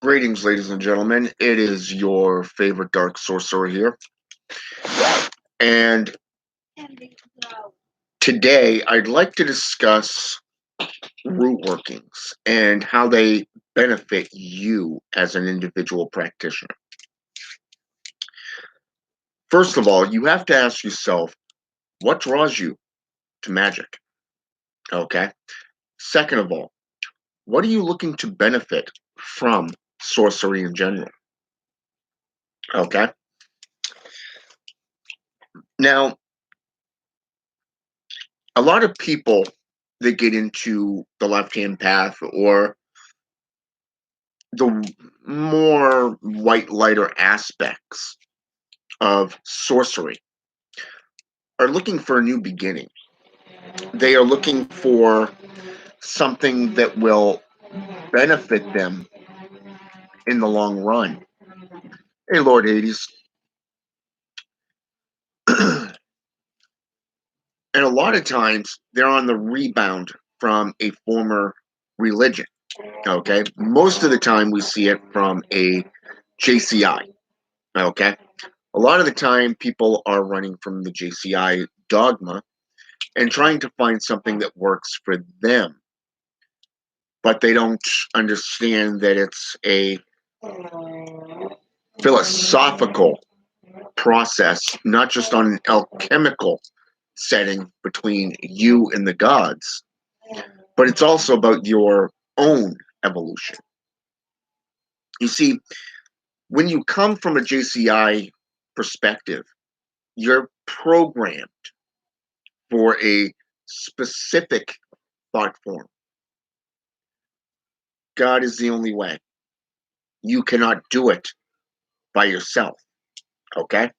Greetings, ladies and gentlemen. It is your favorite dark sorcerer here. And today I'd like to discuss root workings and how they benefit you as an individual practitioner. First of all, you have to ask yourself, what draws you to magic? Okay. Second of all, what are you looking to benefit from sorcery in general? Okay. Now, a lot of people that get into the left hand path or the more white lighter aspects of sorcery are looking for a new beginning. They are looking for something that will benefit them in the long run. Hey, Lord Hades. And a lot of times they're on the rebound from a former religion. Okay. Most of the time we see it from a JCI. Okay. A lot of the time people are running from the JCI dogma and trying to find something that works for them. But they don't understand that it's a philosophical process, not just on an alchemical setting between you and the gods, but it's also about your own evolution. You see, when you come from a JCI perspective, you're programmed for a specific thought form. God is the only way. You cannot do it by yourself. Okay?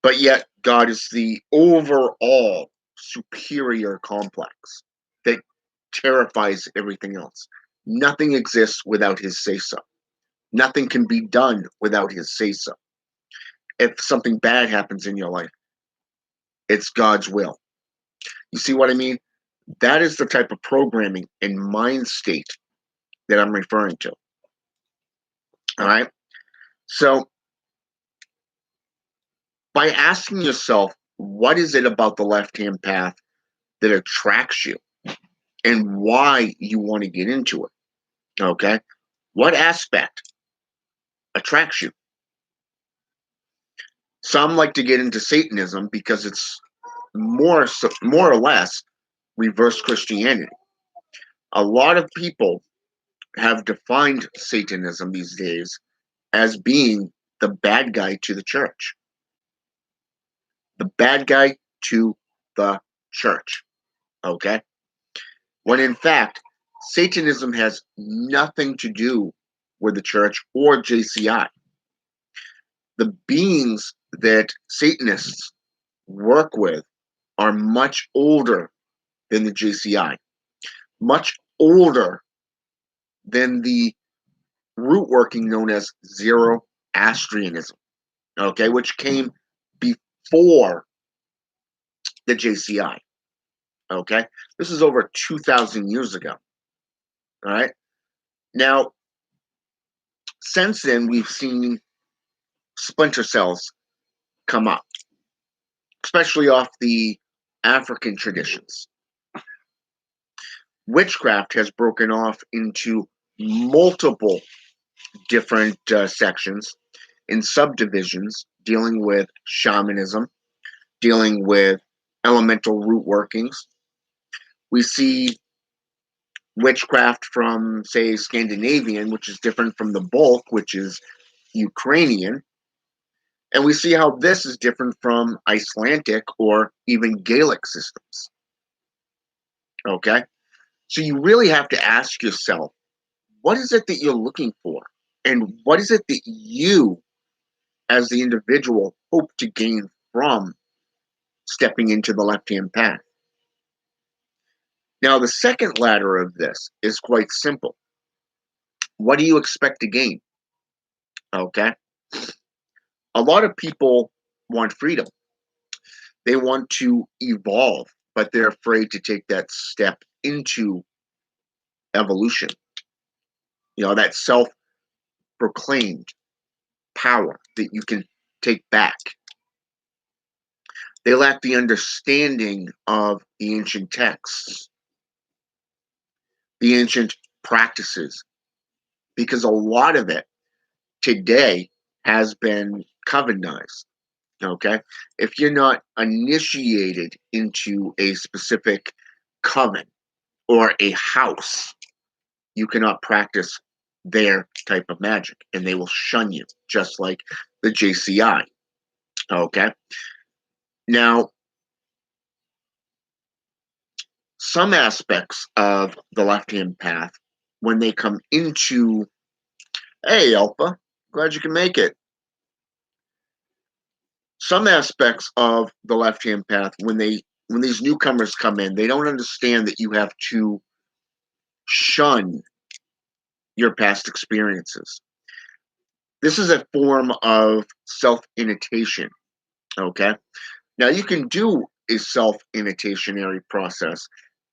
But yet, God is the overall superior complex that terrifies everything else. Nothing exists without his say so. Nothing can be done without his say so. If something bad happens in your life, it's God's will. You see what I mean? That is the type of programming and mind state that I'm referring to. All right? So, by asking yourself, what is it about the left hand path that attracts you and why you want to get into it? Okay. What aspect attracts you? Some like to get into Satanism because it's more or less reverse Christianity. A lot of people have defined Satanism these days as being the bad guy to the church. The bad guy to the church. Okay. When in fact, Satanism has nothing to do with the church or JCI. The beings that Satanists work with are much older than the JCI, much older than the root working known as Zoroastrianism, okay, which came before the JCI, okay? This is over 2,000 years ago, all right? Now, since then, we've seen splinter cells come up, especially off the African traditions. Witchcraft has broken off into multiple different sections and subdivisions dealing with shamanism, dealing with elemental root workings. We see witchcraft from, say, Scandinavian, which is different from the bulk, which is Ukrainian. And we see how this is different from Icelandic or even Gaelic systems. Okay? So you really have to ask yourself, what is it that you're looking for? And what is it that you, as the individual, hope to gain from stepping into the left hand path? Now, the second ladder of this is quite simple. What do you expect to gain? Okay? A lot of people want freedom. They want to evolve, but they're afraid to take that step into evolution. that self-proclaimed power that you can take back. They lack the understanding of the ancient texts, the ancient practices, because a lot of it today has been covenized. Okay. If you're not initiated into a specific coven or a house, you cannot practice their type of magic and they will shun you, just like the JCI. Okay. Now, some aspects of the left hand path, when they come into, hey, Alpha, glad you can make it. Some aspects of the left hand path, when these newcomers come in, they don't understand that you have to shun your past experiences. This is a form of self-imitation. Okay. Now you can do a self-imitationary process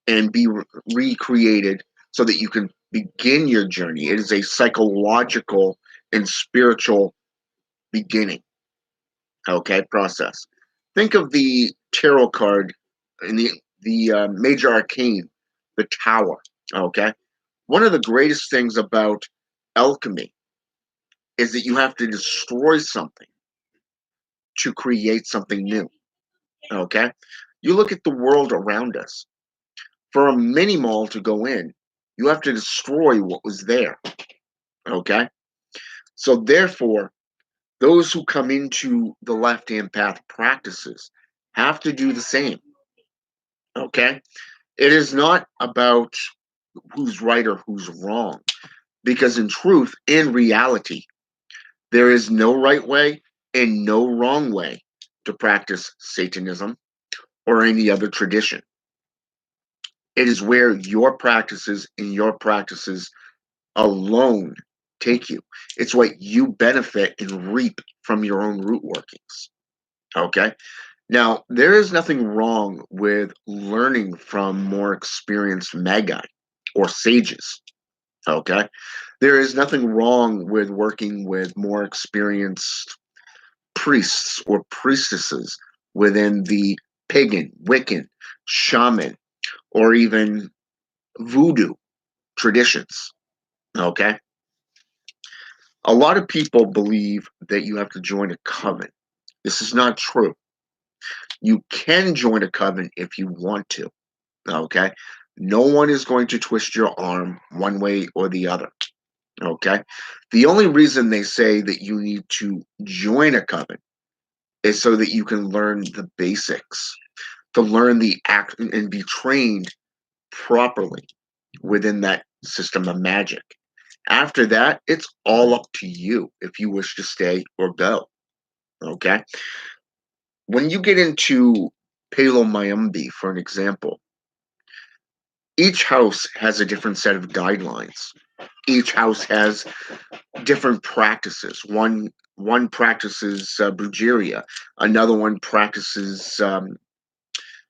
and be recreated so that you can begin your journey. It is a psychological and spiritual beginning. Okay, process. Think of the tarot card in the major arcane, the Tower. Okay, one of the greatest things about alchemy is that you have to destroy something to create something new. Okay, you look at the world around us. For a mini mall to go in, you have to destroy what was there. Okay, so therefore, those who come into the left hand path practices have to do the same. Okay, it is not about who's right or who's wrong, because in truth, in reality, there is no right way and no wrong way to practice Satanism or any other tradition. It is where your practices and your practices alone take you. It's what you benefit and reap from your own root workings. Okay. Now, there is nothing wrong with learning from more experienced magi or sages. Okay. There is nothing wrong with working with more experienced priests or priestesses within the pagan, Wiccan, shaman, or even voodoo traditions. Okay. A lot of people believe that you have to join a coven. This is not true. You can join a coven if you want to. Okay. No one is going to twist your arm one way or the other. Okay. The only reason they say that you need to join a coven is so that you can learn the basics, to learn the act and be trained properly within that system of magic. After that, it's all up to you if you wish to stay or go. Okay. When you get into Palo Mayumbi, for an example, each house has a different set of guidelines. Each house has different practices. One practices Brujeria, another one practices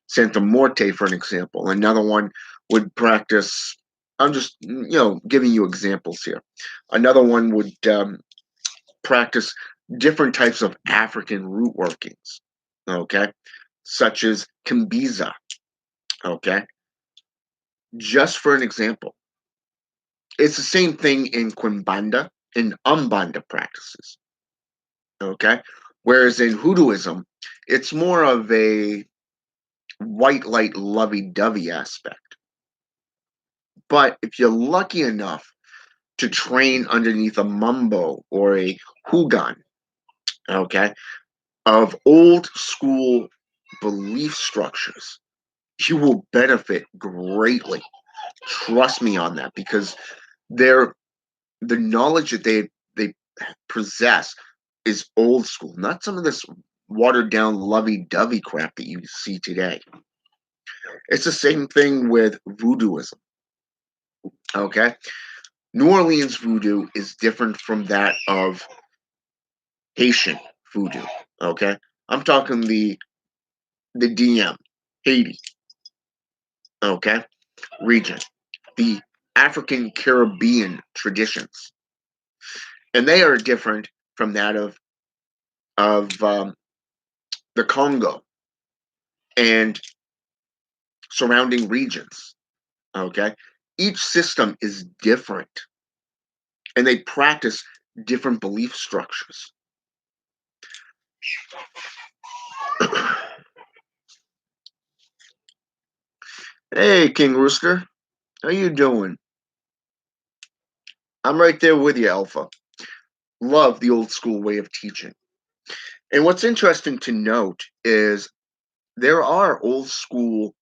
Santa Morte, for an example. Another one would practice. I'm just giving you examples here. Another one would practice different types of African root workings. Okay, such as Kimbiza. Okay, just for an example. It's the same thing in Quimbanda and Umbanda practices. Okay. Whereas in Hoodooism, it's more of a white light lovey dovey aspect. But if you're lucky enough to train underneath a mumbo or a hugan, okay, of old school belief structures, you will benefit greatly. Trust me on that, because they're the knowledge that they possess is old school, not some of this watered down lovey dovey crap that you see today. It's the same thing with voodooism. Okay, New Orleans voodoo is different from that of Haitian voodoo. Okay, I'm talking the DM Haiti. Okay, region, the African Caribbean traditions, and they are different from that of the Congo and surrounding regions. Okay, each system is different, and they practice different belief structures. Hey, King Rooster, how you doing? I'm right there with you, Alpha. Love the old school way of teaching. And what's interesting to note is there are old school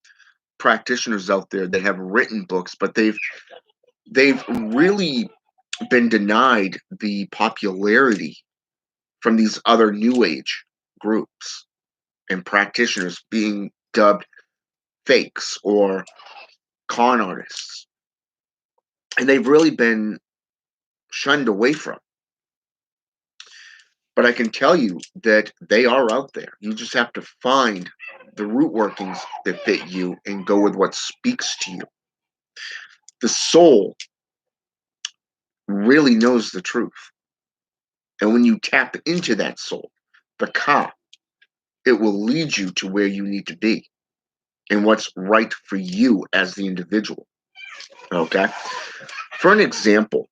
practitioners out there that have written books, but they've really been denied the popularity from these other new age groups and practitioners being dubbed fakes or con artists. And they've really been shunned away from. But I can tell you that they are out there. You just have to find the root workings that fit you and go with what speaks to you. The soul really knows the truth. And when you tap into that soul, the ka, it will lead you to where you need to be and what's right for you as the individual. Okay. For an example,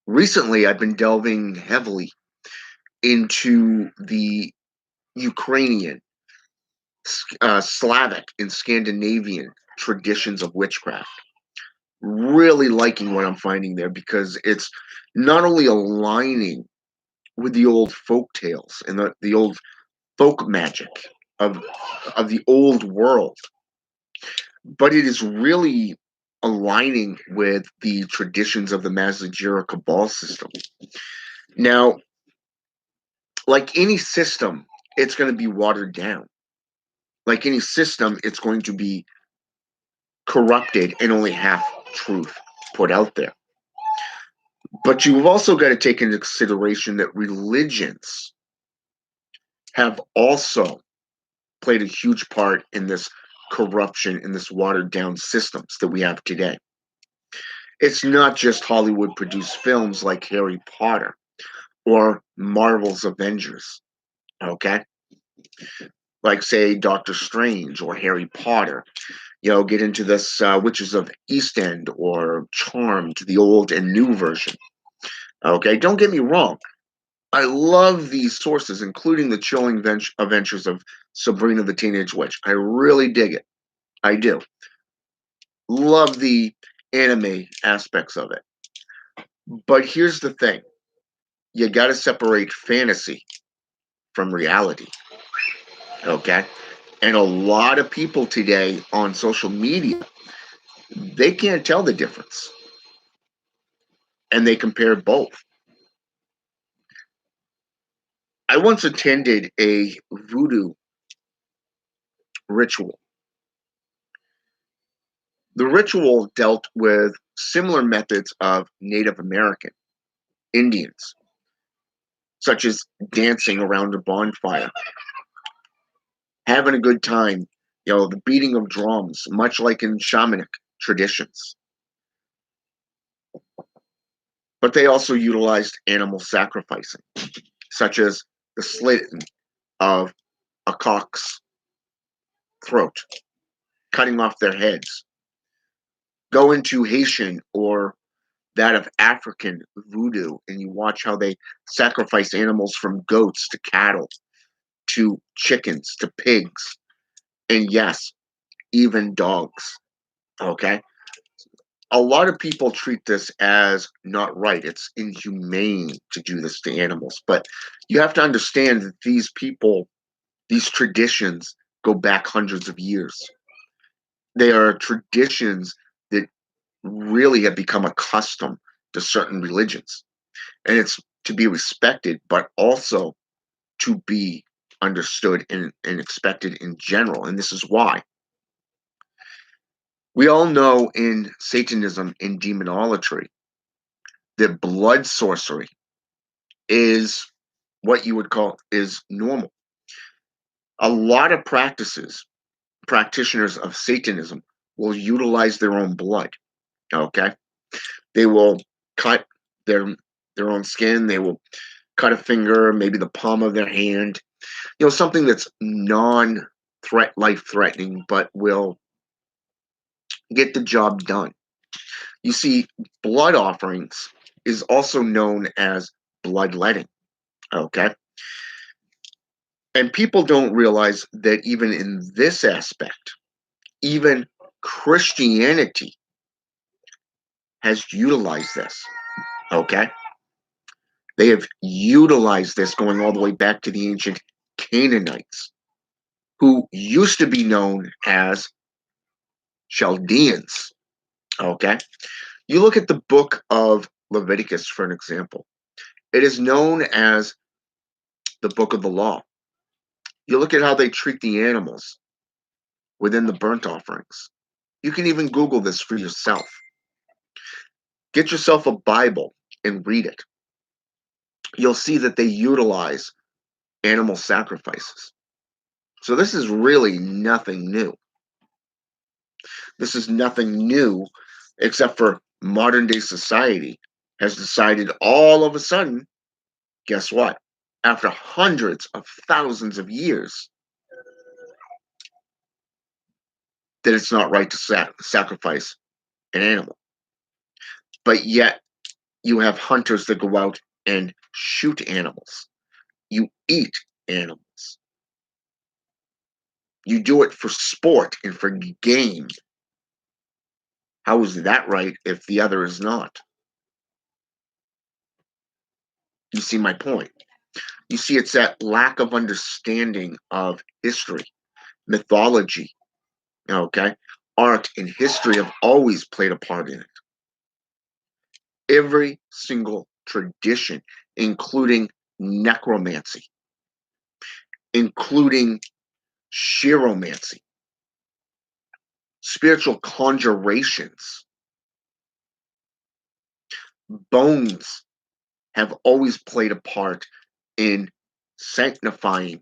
recently I've been delving heavily into the Ukrainian, Slavic, and Scandinavian traditions of witchcraft. Really liking what I'm finding there because it's not only aligning with the old folk tales and the old folk magic of of the old world, but it is really aligning with the traditions of the Mazajira Cabal system. Now, like any system, it's going to be watered down. Like any system, it's going to be corrupted and only half truth put out there. But you've also got to take into consideration that religions have also played a huge part in this corruption, in this watered down systems that we have today. It's not just Hollywood produced films like Harry Potter or Marvel's Avengers, okay? Like, say, Doctor Strange or Harry Potter. Get into this Witches of East End or Charmed, the old and new version, okay? Don't get me wrong. I love these sources, including the chilling adventures of Sabrina the Teenage Witch. I really dig it. I do. Love the anime aspects of it. But here's the thing, you got to separate fantasy from reality. Okay. And a lot of people today on social media, they can't tell the difference. And they compare both. I once attended a voodoo ritual. The ritual dealt with similar methods of Native American Indians, such as dancing around a bonfire, having a good time, the beating of drums, much like in shamanic traditions. But they also utilized animal sacrificing, such as the slitting of a cock's throat, cutting off their heads. Go into Haitian or that of African voodoo, and you watch how they sacrifice animals from goats to cattle to chickens to pigs, and yes, even dogs. Okay? A lot of people treat this as not right. It's inhumane to do this to animals. But you have to understand that these people, these traditions go back hundreds of years. They are traditions that really have become accustomed to certain religions. And it's to be respected, but also to be understood and expected in general. And this is why. We all know in Satanism and demonolatry that blood sorcery is what you would call is normal. A lot of practitioners of Satanism will utilize their own blood. Okay, they will cut their their own skin. They will cut a finger, maybe the palm of their hand. Something that's life threatening, but will get the job done. You see, blood offerings is also known as bloodletting. Okay, and people don't realize that even in this aspect, even Christianity has utilized this. Okay, they have utilized this going all the way back to the ancient Canaanites, who used to be known as Chaldeans. Okay, you look at the book of Leviticus for an example. It is known as the book of the law. You look at how they treat the animals within the burnt offerings. You can even Google this for yourself. Get yourself a Bible and read it. You'll see that they utilize animal sacrifices. So this is really nothing new. This is nothing new except for modern day society has decided all of a sudden, guess what? After hundreds of thousands of years, that it's not right to sacrifice an animal. But yet, you have hunters that go out and shoot animals. You eat animals. You do it for sport and for game. How is that right if the other is not? You see my point. You see, it's that lack of understanding of history, mythology, okay? Art and history have always played a part in it. Every single tradition, including necromancy, including chiromancy, spiritual conjurations, bones have always played a part in sanctifying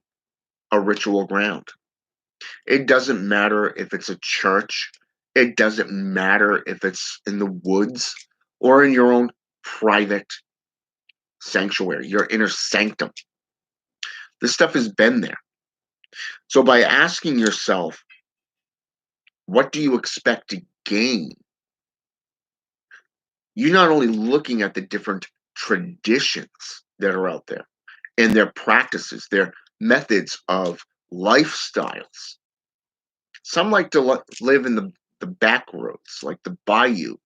a ritual ground. It doesn't matter if it's a church, it doesn't matter if it's in the woods or in your own private sanctuary, your inner sanctum. This stuff has been there. So by asking yourself, what do you expect to gain? You're not only looking at the different traditions that are out there and their practices, their methods of lifestyles. Some like to live in the back roads, like the bayou.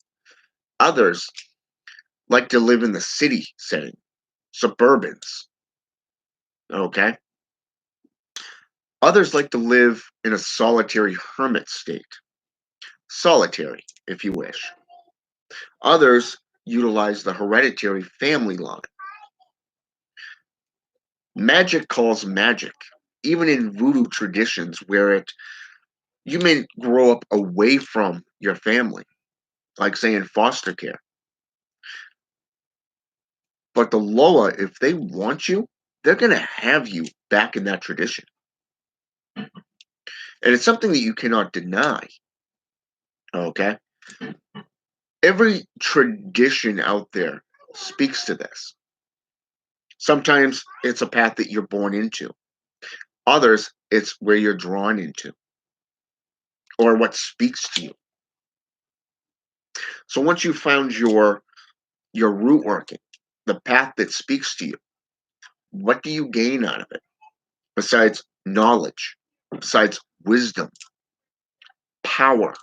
Others like to live in the city setting, suburbans. Okay. Others like to live in a solitary hermit state, solitary, if you wish. Others utilize the hereditary family line. Magic calls magic, even in voodoo traditions where you may grow up away from your family, like say in foster care. But the Loa, if they want you, they're gonna have you back in that tradition. And it's something that you cannot deny. Okay. Every tradition out there speaks to this. Sometimes it's a path that you're born into. Others, it's where you're drawn into or what speaks to you. So once you found your root working, the path that speaks to you, what do you gain out of it besides knowledge, besides wisdom, power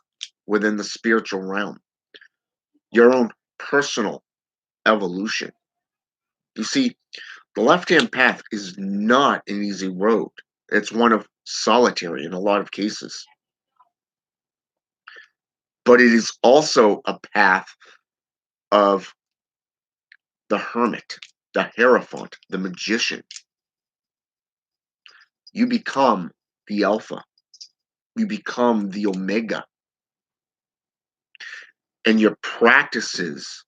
within the spiritual realm, your own personal evolution? You see, the left hand path is not an easy road. It's one of solitary in a lot of cases. But it is also a path of the hermit, the hierophant, the magician. You become the alpha, you become the omega, and your practices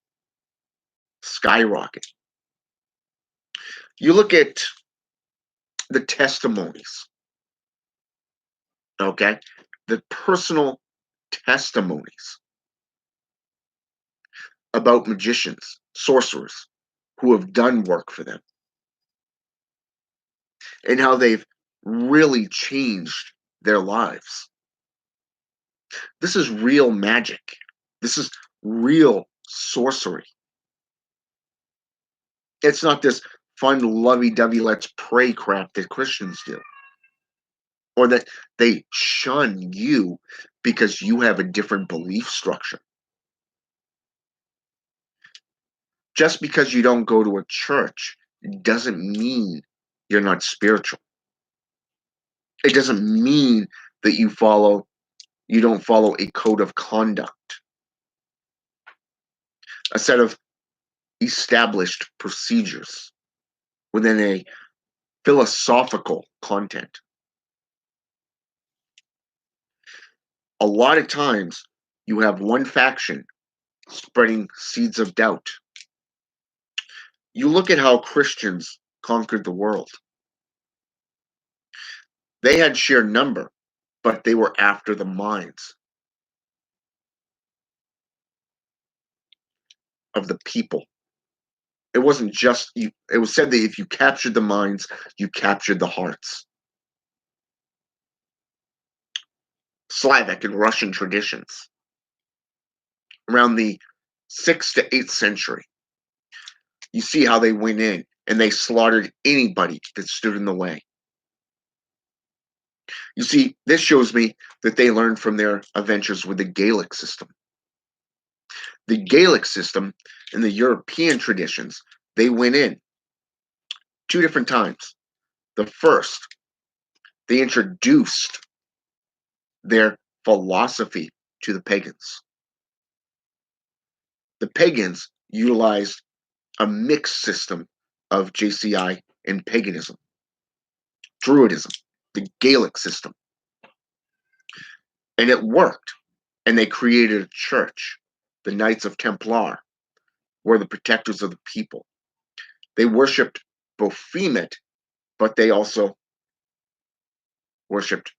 skyrocket. You look at the testimonies, okay? The personal testimonies about magicians, sorcerers who have done work for them, and how they've really changed their lives. This is real magic. This is real sorcery. It's not this fun, lovey-dovey, let's pray crap that Christians do, or that they shun you because you have a different belief structure. Just because you don't go to a church doesn't mean you're not spiritual. It doesn't mean that you don't follow a code of conduct, a set of established procedures within a philosophical content. A lot of times you have one faction spreading seeds of doubt. You look at how Christians conquered the world. They had sheer number, but they were after the minds of the people. It wasn't just you. It was said that if you captured the minds, you captured the hearts. Slavic and Russian traditions around the 6th to 8th century. You see how they went in and they slaughtered anybody that stood in the way. You see, this shows me that they learned from their adventures with the Gaelic system. The Gaelic system and the European traditions, they went in 2 different times. The first, they introduced their philosophy to the pagans. The pagans utilized a mixed system of JCI and paganism, Druidism, the Gaelic system. And it worked. And they created a church. The Knights of Templar were the protectors of the people. They worshipped Baphomet, but they also worshipped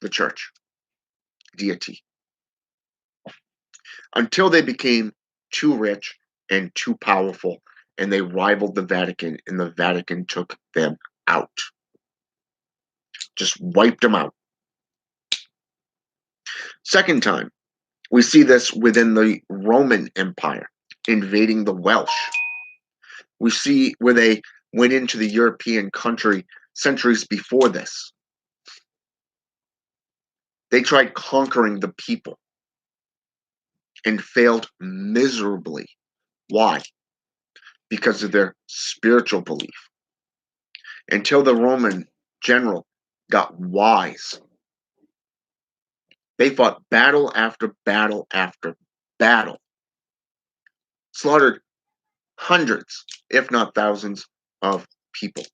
the church, deity, until they became too rich and too powerful, and they rivaled the Vatican, and the Vatican took them out. Just wiped them out. Second time, we see this within the Roman Empire, invading the Welsh. We see where they went into the European country centuries before this. They tried conquering the people and failed miserably. Why? Because of their spiritual belief. Until the Roman general got wise, they fought battle after battle after battle, slaughtered hundreds, if not thousands, of people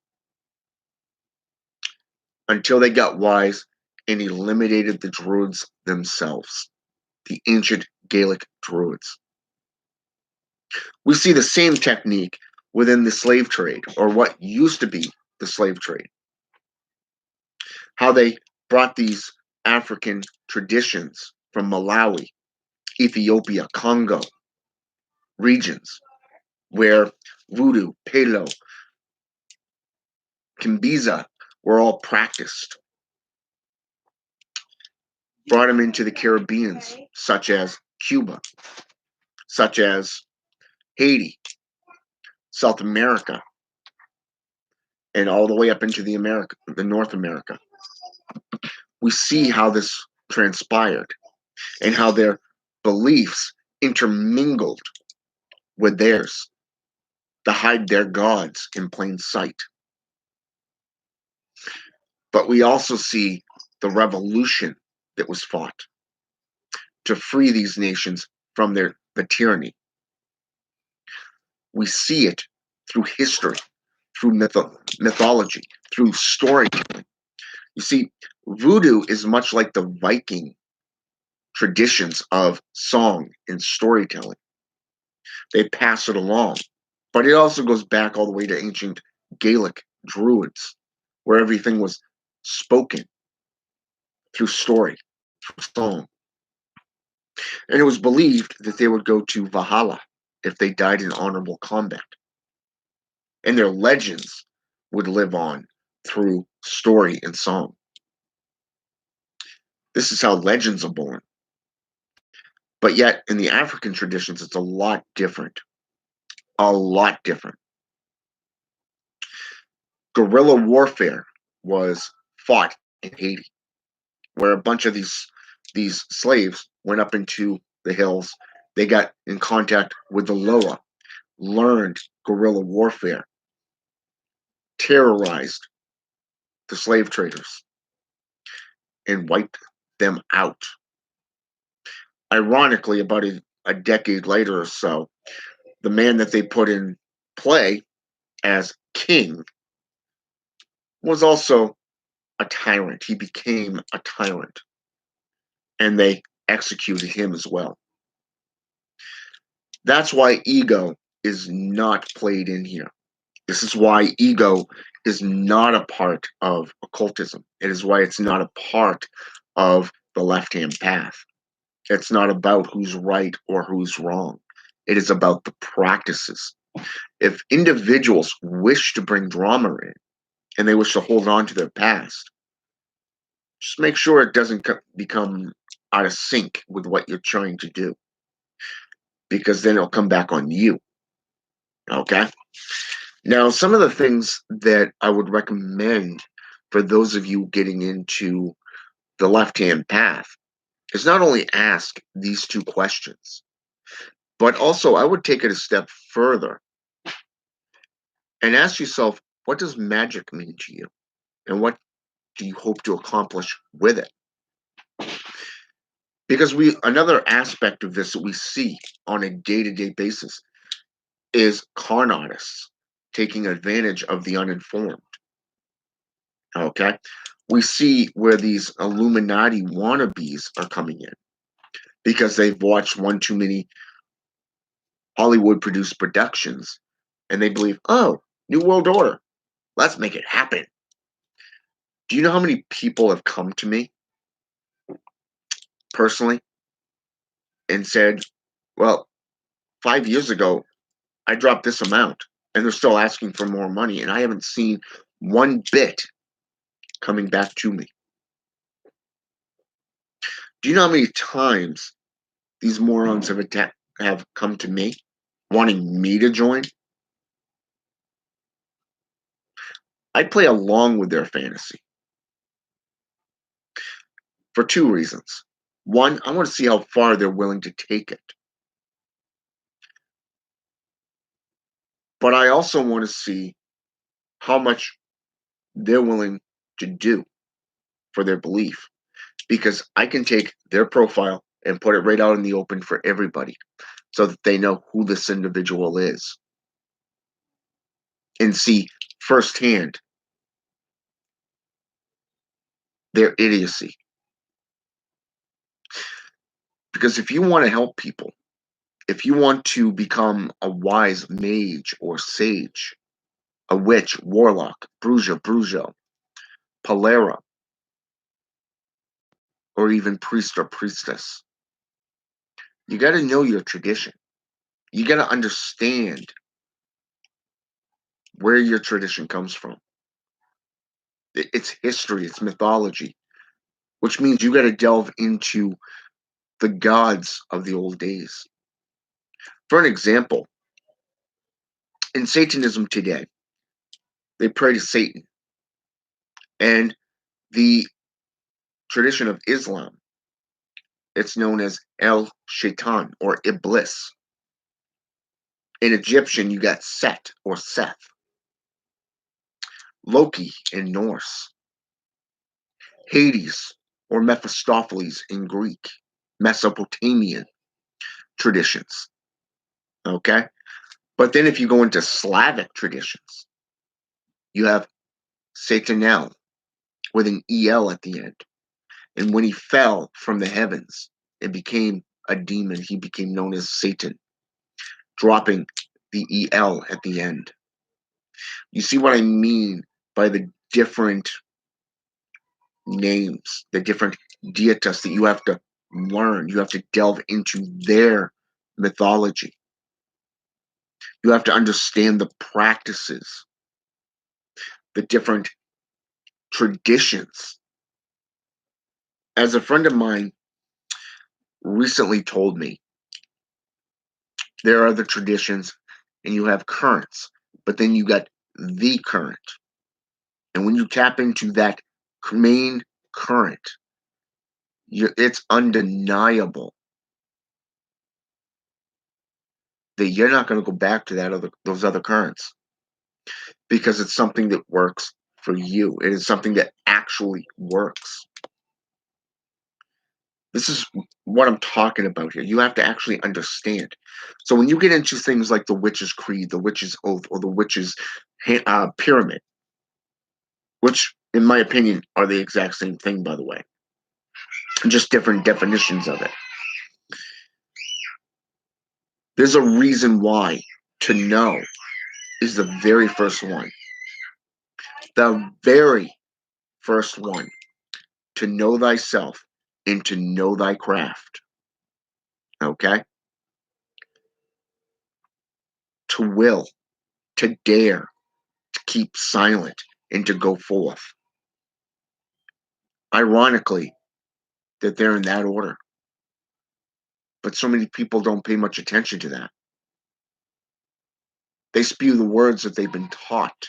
until they got wise and eliminated the Druids themselves, the ancient Gaelic Druids. We see the same technique within the slave trade, or what used to be the slave trade. How they brought these African traditions from Malawi, Ethiopia, Congo regions where voodoo, palo, kimbiza were all practiced. Brought them into the Caribbeans, such as Cuba, such as Haiti, South America, and all the way up into the North America. We see how this transpired and how their beliefs intermingled with theirs to hide their gods in plain sight. But we also see the revolution that was fought to free these nations from the tyranny. We see it through history, through mythology, through storytelling. You see, voodoo is much like the Viking traditions of song and storytelling. They pass it along. But it also goes back all the way to ancient Gaelic Druids, where everything was spoken through story, through song, And it was believed that they would go to Valhalla if they died in honorable combat. And their legends would live on through story and song. This is how legends are born. But yet, in the African traditions, it's a lot different. A lot different. Guerrilla warfare was fought in Haiti, where a bunch of these slaves went up into the hills. They got in contact with the Loa, learned guerrilla warfare, terrorized the slave traders, and wiped them out. Ironically, about a decade later or so, the man that they put in play as king was also a tyrant. He became a tyrant, and they executed him as well. That's why ego is not played in here. This is why ego is not a part of occultism. It is why it's not a part of the left hand path. It's not about who's right or who's wrong. It is about the practices. If individuals wish to bring drama in and they wish to hold on to their past, just make sure it doesn't become out of sync with what you're trying to do, because then it'll come back on you. Okay? Now, some of the things that I would recommend for those of you getting into the left hand path is not only ask these two questions, but also I would take it a step further and ask yourself, what does magic mean to you? And what do you hope to accomplish with it? Because another aspect of this that we see on a day-to-day basis is con artists taking advantage of the uninformed. Okay? We see where these Illuminati wannabes are coming in because they've watched one too many Hollywood produced productions and they believe, oh, New World Order, let's make it happen. Do you know how many people have come to me personally and said, well, 5 years ago, I dropped this amount and they're still asking for more money, and I haven't seen one bit coming back to me? Do you know how many times these morons have come to me wanting me to join? I play along with their fantasy for two reasons. One, I want to see how far they're willing to take it. But I also want to see how much they're willing to do for their belief, because I can take their profile and put it right out in the open for everybody so that they know who this individual is and see firsthand their idiocy. Because if you want to help people, if you want to become a wise mage or sage, a witch, warlock, bruja, palera, or even priest or priestess, you got to know your tradition. You got to understand where your tradition comes from. It's history, it's mythology, which means you got to delve into the gods of the old days. For an example, in Satanism today, they pray to Satan. And the tradition of Islam, it's known as El Shaitan or Iblis. In Egyptian, you got Set or Seth. Loki in Norse. Hades or Mephistopheles in Greek. Mesopotamian traditions. Okay? But then if you go into Slavic traditions, you have Satanel with an EL at the end. And when he fell from the heavens and became a demon, he became known as Satan, dropping the EL at the end. You see what I mean by the different names, the different deitas that you have to learn. You have to delve into their mythology. You have to understand the practices, the different traditions. As a friend of mine recently told me, there are the traditions and you have currents, but then you got the current. And when you tap into that main current, it's undeniable that you're not going to go back to those other currents because it's something that works for you. It is something that actually works. This is what I'm talking about here. You have to actually understand. So when you get into things like the witch's creed, the witch's oath, or the witch's pyramid, which in my opinion are the exact same thing, by the way, just different definitions of it. There's a reason why to know is the very first one. The very first one. To know thyself and to know thy craft. Okay? To will, to dare, to keep silent, and to go forth. Ironically, that they're in that order. But so many people don't pay much attention to that. They spew the words that they've been taught,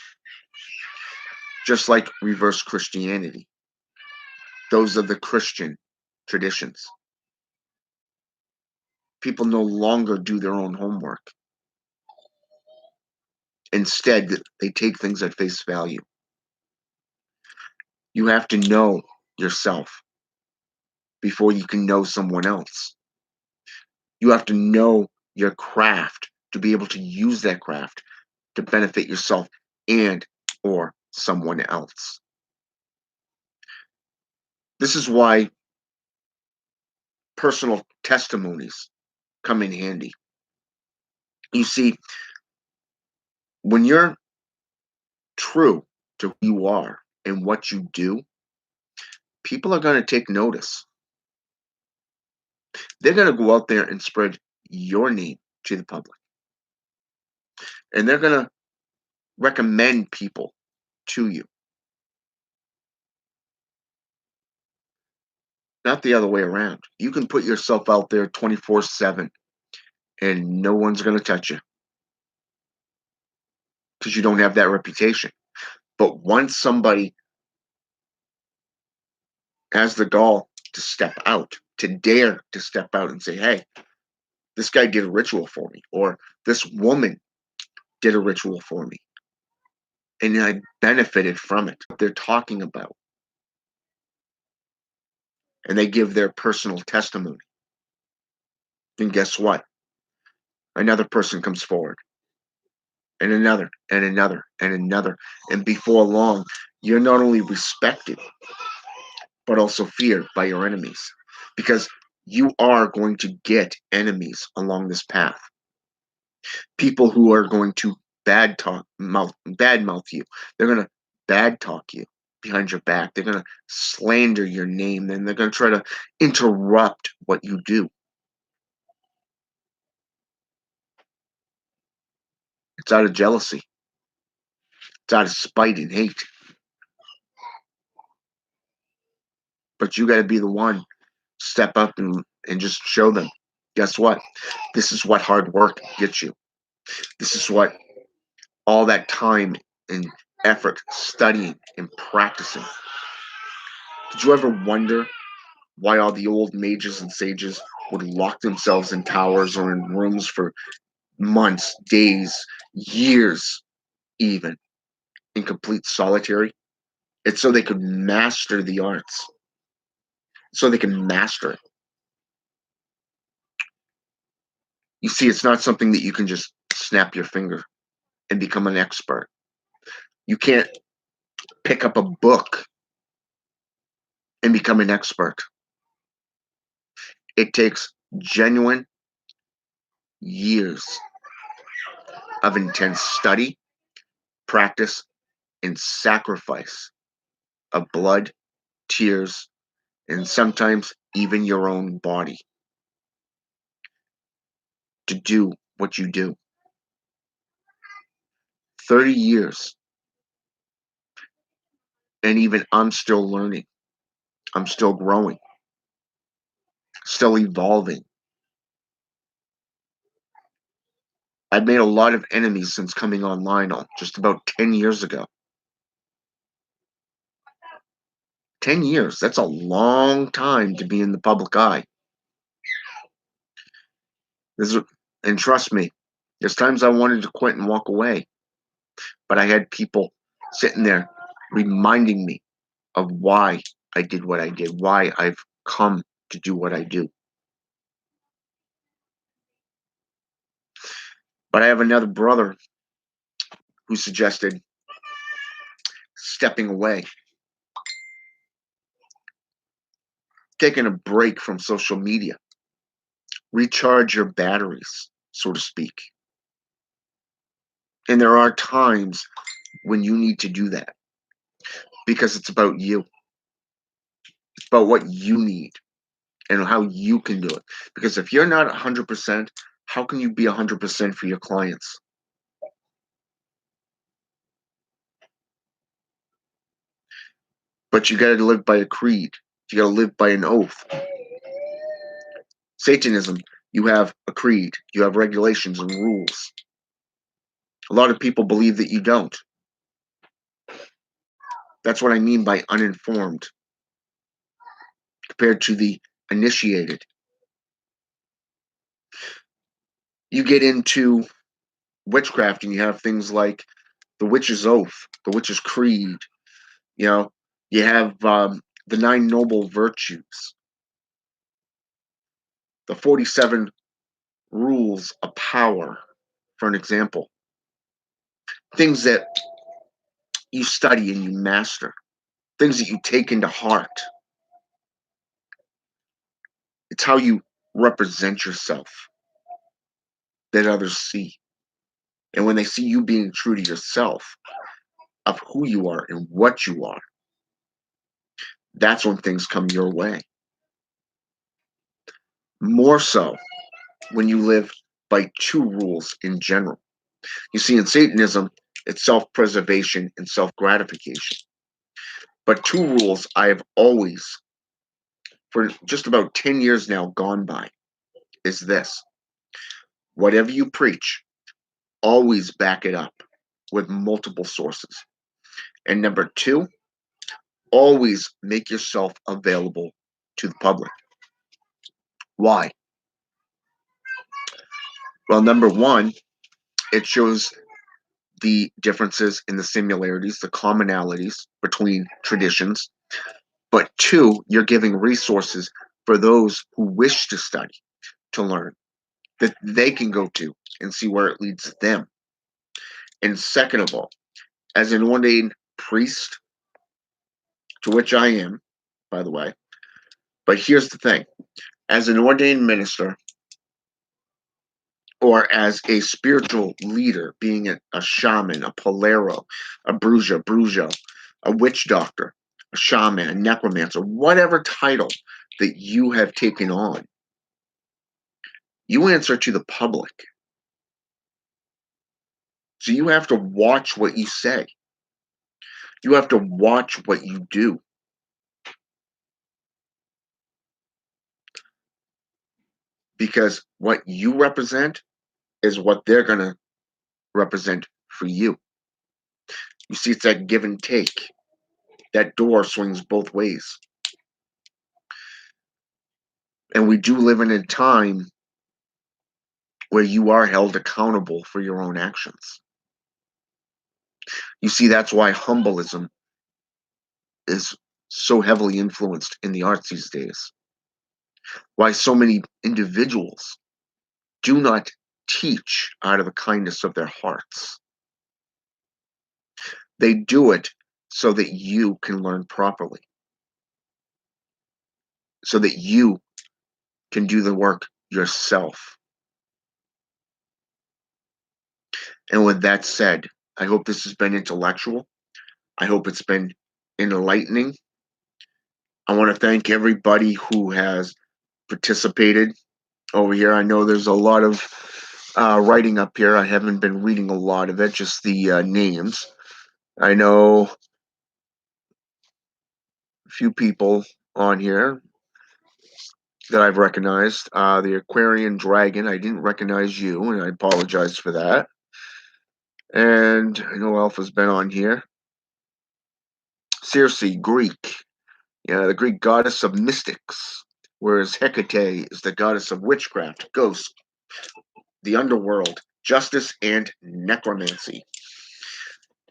just like reverse Christianity. Those are the Christian traditions. People no longer do their own homework. Instead, they take things at face value. You have to know yourself before you can know someone else. You have to know your craft to be able to use that craft to benefit yourself and or someone else. This is why personal testimonies come in handy. You see, when you're true to who you are and what you do, people are going to take notice. They're going to go out there and spread your name to the public. And they're going to recommend people to you. Not the other way around. You can put yourself out there 24/7 and no one's going to touch you because you don't have that reputation. But once somebody has the gall to step out, to dare to step out and say, hey, this guy did a ritual for me, or this woman did a ritual for me, and I benefited from it, they're talking about, and they give their personal testimony. Then guess what? Another person comes forward, and another, and another, and another. And before long, you're not only respected, but also feared by your enemies. Because you are going to get enemies along this path. People who are going to bad mouth you. They're going to bad talk you behind your back. They're going to slander your name, and they're going to try to interrupt what you do. It's out of jealousy. It's out of spite and hate. But you got to be the one step up and just show them. Guess what? This is what hard work gets you. This is what all that time and effort studying and practicing. Did you ever wonder why all the old mages and sages would lock themselves in towers or in rooms for months, days, years, even in complete solitary? It's so they could master the arts, so they can master it. You see, it's not something that you can just snap your finger and become an expert. You can't pick up a book and become an expert. It takes genuine years of intense study, practice, and sacrifice of blood, tears, and sometimes even your own body to do what you do. 30 years, and even I'm still learning. I'm still growing, still evolving. I've made a lot of enemies since coming online just about 10 years ago. 10 years, that's a long time to be in the public eye. This is, and trust me, there's times I wanted to quit and walk away, but I had people sitting there reminding me of why I did what I did, why I've come to do what I do. But I have another brother who suggested stepping away, taking a break from social media, recharge your batteries, so to speak. And there are times when you need to do that because it's about you. It's about what you need and how you can do it. Because if you're not 100%, how can you be 100% for your clients? But you got to live by a creed. You got to live by an oath. Satanism, you have a creed, you have regulations and rules. A lot of people believe that you don't. That's what I mean by uninformed compared to the initiated. You get into witchcraft and you have things like the witch's oath, the witch's creed. You know, you have the nine noble virtues, the 47 rules of power, for an example. Things that you study and you master, things that you take into heart. It's how you represent yourself that others see. And when they see you being true to yourself, of who you are and what you are, that's when things come your way. More so when you live by two rules in general. You see, in Satanism, it's self preservation and self gratification. But two rules I have always, for just about 10 years now, gone by is this: whatever you preach, always back it up with multiple sources. And number two, always make yourself available to the public. Why? Well, number one, it shows the differences in the similarities, the commonalities between traditions. But two, you're giving resources for those who wish to study, to learn, that they can go to and see where it leads them. And second of all, as an ordained priest, to which I am, by the way, but here's the thing: as an ordained minister, or as a spiritual leader, being a shaman, a polero, a bruja, a witch doctor, a shaman, a necromancer, whatever title that you have taken on, you answer to the public. So you have to watch what you say. You have to watch what you do. Because what you represent is what they're going to represent for you. You see, it's that give and take. That door swings both ways. And we do live in a time where you are held accountable for your own actions. You see, that's why humbleism is so heavily influenced in the arts these days. Why so many individuals do not teach out of the kindness of their hearts. They do it so that you can learn properly, so that you can do the work yourself. And with that said, I hope this has been intellectual. I hope it's been enlightening. I want to thank everybody who has participated over here. I know there's a lot of writing up here. I haven't been reading a lot of it, just the names. I know a few people on here that I've recognized. The Aquarian Dragon, I didn't recognize you, and I apologize for that. And I know Alpha's been on here. Circe, Greek. Yeah, the Greek goddess of mystics, whereas Hecate is the goddess of witchcraft, ghosts, the underworld, justice, and necromancy.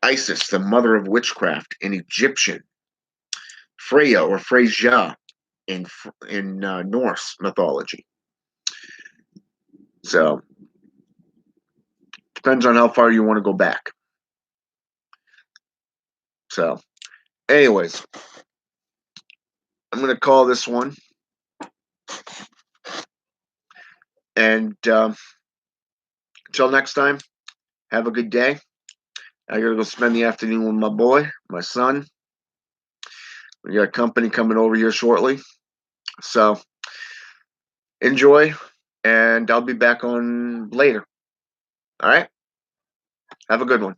Isis, the mother of witchcraft, in Egyptian. Freya or Freyja in Norse mythology. So depends on how far you want to go back. So, anyways, I'm gonna call this one, and until next time, have a good day. I gotta go spend the afternoon with my boy, my son. We got company coming over here shortly, so enjoy, and I'll be back on later. All right, have a good one.